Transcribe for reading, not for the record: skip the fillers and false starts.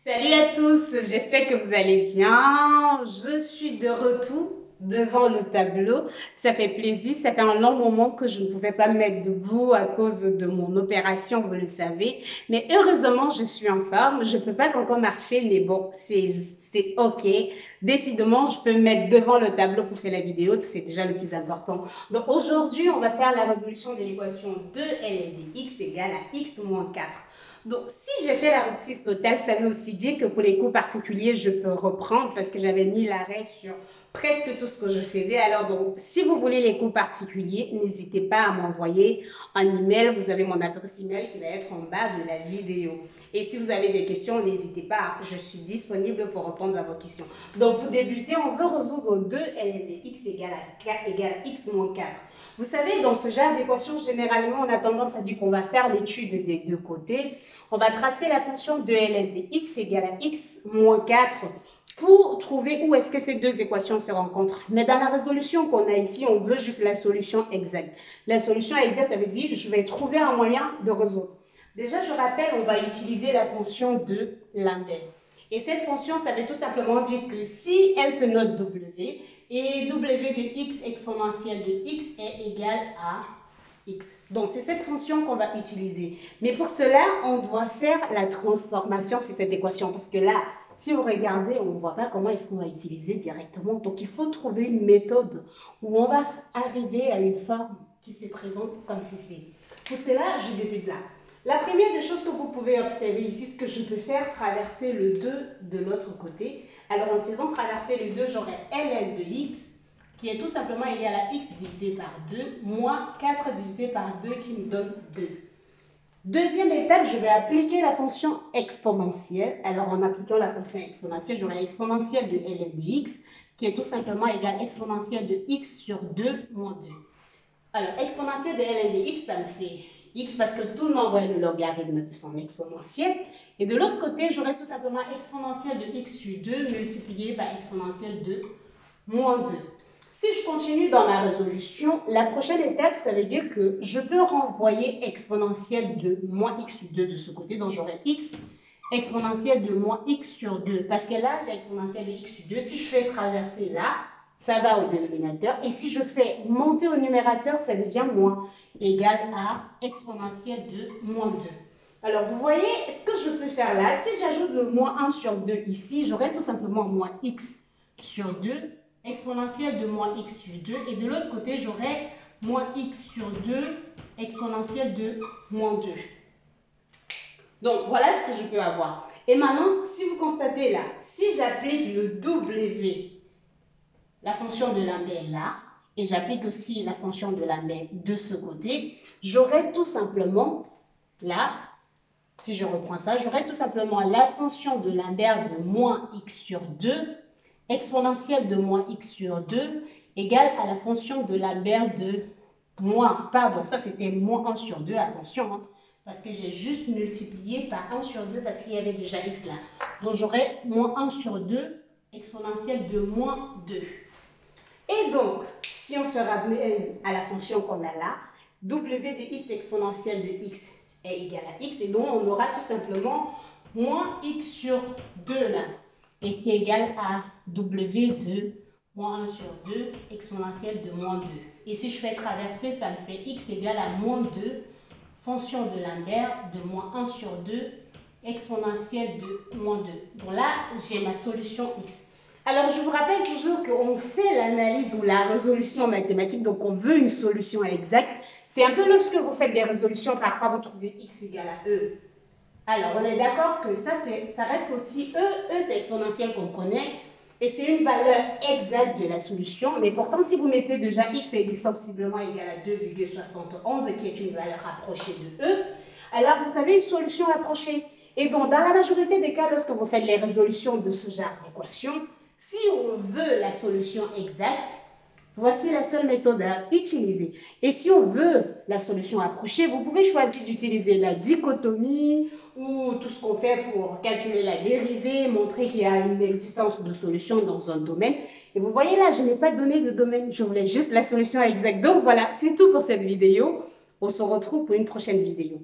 Salut à tous, j'espère que vous allez bien. Je suis de retour devant le tableau. Ça fait plaisir, ça fait un long moment que je ne pouvais pas me mettre debout à cause de mon opération, vous le savez. Mais heureusement, je suis en forme. Je ne peux pas encore marcher, mais bon, c'est OK. Décidément, je peux me mettre devant le tableau pour faire la vidéo, c'est déjà le plus important. Donc aujourd'hui, on va faire la résolution de l'équation 2ln de x égale à x moins 4. Donc, si j'ai fait la reprise totale, ça veut aussi dire que pour les cours particuliers, je peux reprendre parce que j'avais mis l'arrêt sur presque tout ce que je faisais. Alors, donc, si vous voulez les cours particuliers, n'hésitez pas à m'envoyer un email. Vous avez mon adresse email qui va être en bas de la vidéo. Et si vous avez des questions, n'hésitez pas. Je suis disponible pour répondre à vos questions. Donc, pour débuter, on veut résoudre 2 ln de x égale à x moins 4. Vous savez, dans ce genre d'équation, généralement, on a tendance à dire qu'on va faire l'étude des deux côtés. On va tracer la fonction de ln de x égale à x moins 4 pour trouver où est-ce que ces deux équations se rencontrent. Mais dans la résolution qu'on a ici, on veut juste la solution exacte. La solution exacte, ça veut dire que je vais trouver un moyen de résoudre. Déjà, je rappelle, on va utiliser la fonction de Lambert. Et cette fonction, ça veut tout simplement dire que si elle se note W, et W de x exponentielle de x est égal à x. Donc, c'est cette fonction qu'on va utiliser. Mais pour cela, on doit faire la transformation sur cette équation. Parce que là, si vous regardez, on ne voit pas comment est-ce qu'on va utiliser directement. Donc, il faut trouver une méthode où on va arriver à une forme qui se présente comme ceci. Pour cela, je débute là. La première des choses que vous pouvez observer ici, c'est que je peux faire traverser le 2 de l'autre côté. Alors, en faisant traverser le 2, j'aurai ln de x qui est tout simplement égal à x divisé par 2 moins 4 divisé par 2 qui me donne 2. Deuxième étape, je vais appliquer la fonction exponentielle. Alors, en appliquant la fonction exponentielle, j'aurai exponentielle de ln de x qui est tout simplement égal à exponentielle de x sur 2 moins 2. Alors, exponentielle de ln de x, ça me fait x parce que tout nombre est le logarithme de son exponentielle. Et de l'autre côté, j'aurai tout simplement exponentielle de x sur 2 multiplié par exponentielle de moins 2. Si je continue dans ma résolution, la prochaine étape, ça veut dire que je peux renvoyer exponentielle de moins x sur 2 de ce côté. Donc, j'aurai x exponentielle de moins x sur 2. Parce que là, j'ai exponentielle de x sur 2. Si je fais traverser là, ça va au dénominateur. Et si je fais monter au numérateur, ça devient moins égal à exponentielle de moins 2. Alors, vous voyez ce que je peux faire là. Si j'ajoute le moins 1 sur 2 ici, j'aurai tout simplement moins x sur 2, exponentielle de moins x sur 2. Et de l'autre côté, j'aurai moins x sur 2, exponentielle de moins 2. Donc, voilà ce que je peux avoir. Et maintenant, si vous constatez là, si j'applique le W, la fonction de Lambert là, et j'applique aussi la fonction de Lambert de ce côté, j'aurai tout simplement là, si je reprends ça, j'aurai tout simplement la fonction de Lambert de moins x sur 2, exponentielle de moins x sur 2, égale à la fonction de Lambert de moins, pardon, ça c'était moins 1 sur 2, attention, hein, parce que j'ai juste multiplié par 1 sur 2 parce qu'il y avait déjà x là. Donc j'aurai moins 1 sur 2, exponentielle de moins 2. Et donc, si on se ramène à la fonction qu'on a là, w de x exponentielle de x est égal à x, et donc on aura tout simplement moins x sur 2 là, et qui est égal à w de moins 1 sur 2 exponentielle de moins 2. Et si je fais traverser, ça me fait x égale à moins 2, fonction de Lambert de moins 1 sur 2 exponentielle de moins 2. Donc là, j'ai ma solution x. Alors, je vous rappelle toujours qu'on fait l'analyse ou la résolution mathématique, donc on veut une solution exacte. C'est un peu lorsque vous faites des résolutions, parfois vous trouvez x égale à e. Alors, on est d'accord que ça reste aussi e. E, c'est exponentielle qu'on connaît. Et c'est une valeur exacte de la solution. Mais pourtant, si vous mettez déjà x est sensiblement égal à 2,71, qui est une valeur rapprochée de e, alors vous avez une solution rapprochée. Et donc, dans la majorité des cas, lorsque vous faites les résolutions de ce genre d'équation, si on veut la solution exacte, voici la seule méthode à utiliser. Et si on veut la solution approchée, vous pouvez choisir d'utiliser la dichotomie ou tout ce qu'on fait pour calculer la dérivée, montrer qu'il y a une existence de solution dans un domaine. Et vous voyez là, je n'ai pas donné de domaine, je voulais juste la solution exacte. Donc voilà, c'est tout pour cette vidéo. On se retrouve pour une prochaine vidéo.